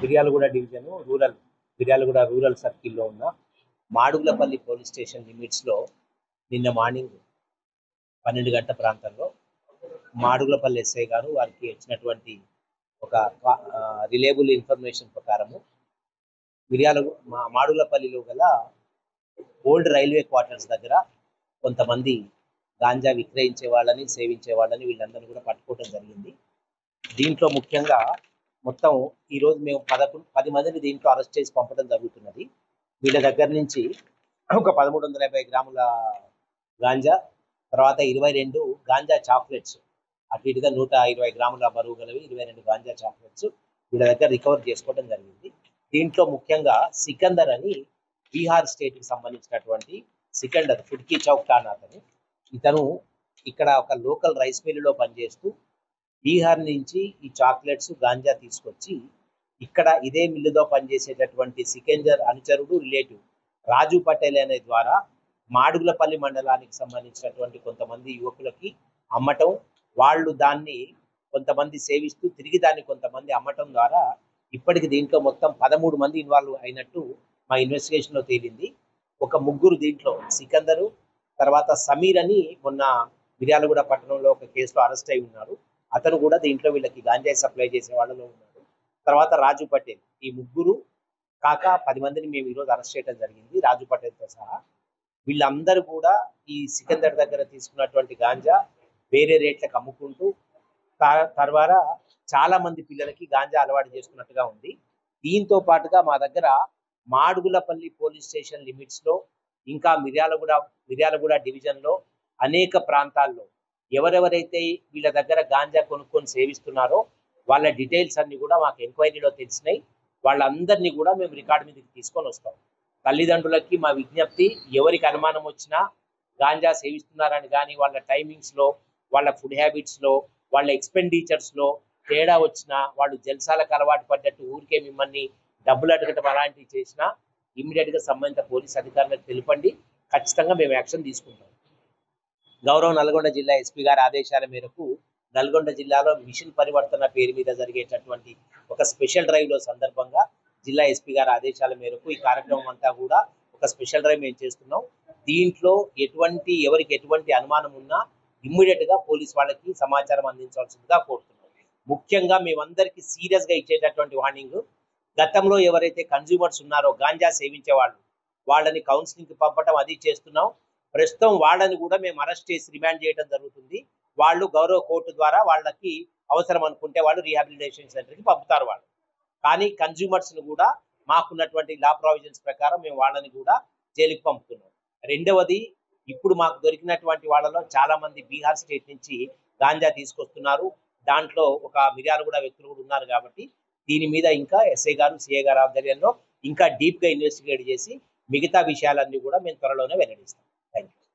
Miryalaguda division Miryalaguda rural సర్కిల్లో ఉన్న Madugulapalli police station లిమిట్స్లో నిన్న మార్నింగ్ 12 గంటల ప్రాంతంలో మాడుగులపల్లి ఎస్ఐ గారు వారికి ఇచ్చినటువంటి ఒక రిలేబుల్ ఇన్ఫర్మేషన్ ప్రకారము మాడుగులపల్లిలో గల ఓల్డ్ రైల్వే క్వార్టర్స్ దగ్గర కొంతమంది గాంజా విక్రయించే వాళ్ళని సేవించే వాళ్ళని వీళ్ళందరినీ కూడా పట్టుకోవడం జరిగింది. దీంట్లో ముఖ్యంగా మొత్తం ఈరోజు మేము 10 మందిని దీంట్లో అరెస్ట్ చేసి పంపడం జరుగుతున్నది. వీళ్ళ దగ్గర నుంచి ఒక 1350 గ్రాముల గాంజా, తర్వాత 22 గాంజా చాక్లెట్స్, అటు ఇటుగా 120 గ్రాముల బరువు గలవి 22 గాంజా చాక్లెట్స్ వీళ్ళ దగ్గర రికవర్ చేసుకోవడం జరిగింది. దీంట్లో ముఖ్యంగా సికందర్ అని బీహార్ స్టేట్కి సంబంధించినటువంటి సికందర్ ఫుడ్కీ చౌక్ ఠానా అతను. ఇతను ఇక్కడ ఒక లోకల్ రైస్ మిల్లులో పనిచేస్తూ బీహార్ నుంచి ఈ చాక్లెట్స్ గాంజా తీసుకొచ్చి ఇక్కడ ఇదే మిల్లులో పనిచేసేటటువంటి సికందర్ అనుచరుడు రిలేటివ్ రాజు పటేల్ అనే ద్వారా మాడుగులపల్లి మండలానికి సంబంధించినటువంటి కొంతమంది యువకులకి అమ్మటం, వాళ్ళు దాన్ని కొంతమంది సేవిస్తూ తిరిగి దాన్ని కొంతమంది అమ్మటం ద్వారా ఇప్పటికి దీంట్లో మొత్తం 13 మంది ఇన్వాల్వ్ అయినట్టు మా ఇన్వెస్టిగేషన్లో తేలింది. ఒక ముగ్గురు దీంట్లో సికందరు, తర్వాత సమీర్ అని మొన్న మిర్యాలగూడ పట్టణంలో ఒక కేసులో అరెస్ట్ అయి ఉన్నారు. అతను కూడా దీంట్లో వీళ్ళకి గాంజాయి సప్లై చేసే వాళ్ళలో ఉన్నాడు. తర్వాత రాజు పటేల్, ఈ ముగ్గురు కాక 10 మందిని మేము ఈరోజు అరెస్ట్ చేయడం జరిగింది రాజు పటేల్తో సహా. వీళ్ళందరూ కూడా ఈ సికందర్ దగ్గర తీసుకున్నటువంటి గాంజా వేరే రేట్లకు అమ్ముకుంటూ తర్వాత చాలా మంది పిల్లలకి గాంజా అలవాటు చేసుకున్నట్టుగా ఉంది. దీంతో పాటుగా మా దగ్గర మాడుగులపల్లి పోలీస్ స్టేషన్ లిమిట్స్లో ఇంకా మిర్యాలగూడ డివిజన్లో అనేక ప్రాంతాల్లో ఎవరెవరైతే వీళ్ళ దగ్గర గాంజా కొనుక్కొని సేవిస్తున్నారో వాళ్ళ డీటెయిల్స్ అన్ని కూడా మాకు ఎంక్వైరీలో తెలిసినాయి. వాళ్ళందరినీ కూడా మేము రికార్డు మీదకి తీసుకొని వస్తాం. తల్లిదండ్రులకి మా విజ్ఞప్తి, ఎవరికి అనుమానం వచ్చినా గాంజా సేవిస్తున్నారని కానీ వాళ్ళ టైమింగ్స్లో, వాళ్ళ ఫుడ్ హ్యాబిట్స్లో, వాళ్ళ ఎక్స్పెండిచర్స్లో తేడా వచ్చినా, వాళ్ళు జల్సాలకు అలవాటు పడ్డట్టు ఊరికే మిమ్మల్ని డబ్బులు అడగటం అలాంటివి చేసినా ఇమ్మీడియట్గా సంబంధిత పోలీస్ అధికారులకు తెలుపండి. ఖచ్చితంగా మేము యాక్షన్ తీసుకుంటాం. గౌరవ నల్గొండ జిల్లా ఎస్పీ గారి ఆదేశాల మేరకు నల్గొండ జిల్లాలో మిషన్ పరివర్తన పేరు మీద జరిగేటటువంటి ఒక స్పెషల్ డ్రైవ్లో సందర్భంగా జిల్లా ఎస్పీ గారి ఆదేశాల మేరకు ఈ కార్యక్రమం అంతా కూడా ఒక స్పెషల్ డ్రైవ్ మేము చేస్తున్నాం. దీంట్లో ఎవరికి ఎటువంటి అనుమానం ఉన్నా ఇమ్మీడియట్గా పోలీస్ వాళ్ళకి సమాచారం అందించాల్సిందిగా కోరుతున్నాం. ముఖ్యంగా మేమందరికీ సీరియస్గా ఇచ్చేటటువంటి వార్నింగ్, గతంలో ఎవరైతే కన్జ్యూమర్స్ ఉన్నారో గాంజా సేవించే వాళ్ళని కౌన్సిలింగ్కి పంపడం అది చేస్తున్నాం. ప్రస్తుతం వాళ్ళని కూడా మేము అరెస్ట్ చేసి రిమాండ్ చేయడం జరుగుతుంది. వాళ్ళు గౌరవ కోర్టు ద్వారా వాళ్ళకి అవసరం అనుకుంటే వాళ్ళు రీహాబిలిటేషన్ సెంటర్కి పంపుతారు వాళ్ళు. కానీ కన్జ్యూమర్స్ని కూడా మాకున్నటువంటి లా ప్రొవిజన్స్ ప్రకారం మేము వాళ్ళని కూడా జైలుకి పంపుతున్నాం. రెండవది, ఇప్పుడు మాకు దొరికినటువంటి వాళ్ళలో చాలా మంది బీహార్ స్టేట్ నుంచి గాంజా తీసుకొస్తున్నారు. దాంట్లో ఒక మిర్యాలగూడ వ్యక్తులు కూడా ఉన్నారు. కాబట్టి దీని మీద ఇంకా ఎస్ఐ గారు, సిఐ గారు ఆధ్వర్యంలో ఇంకా డీప్గా ఇన్వెస్టిగేట్ చేసి మిగతా విషయాలన్నీ కూడా మేము త్వరలోనే వెల్లడిస్తాం. Thank you.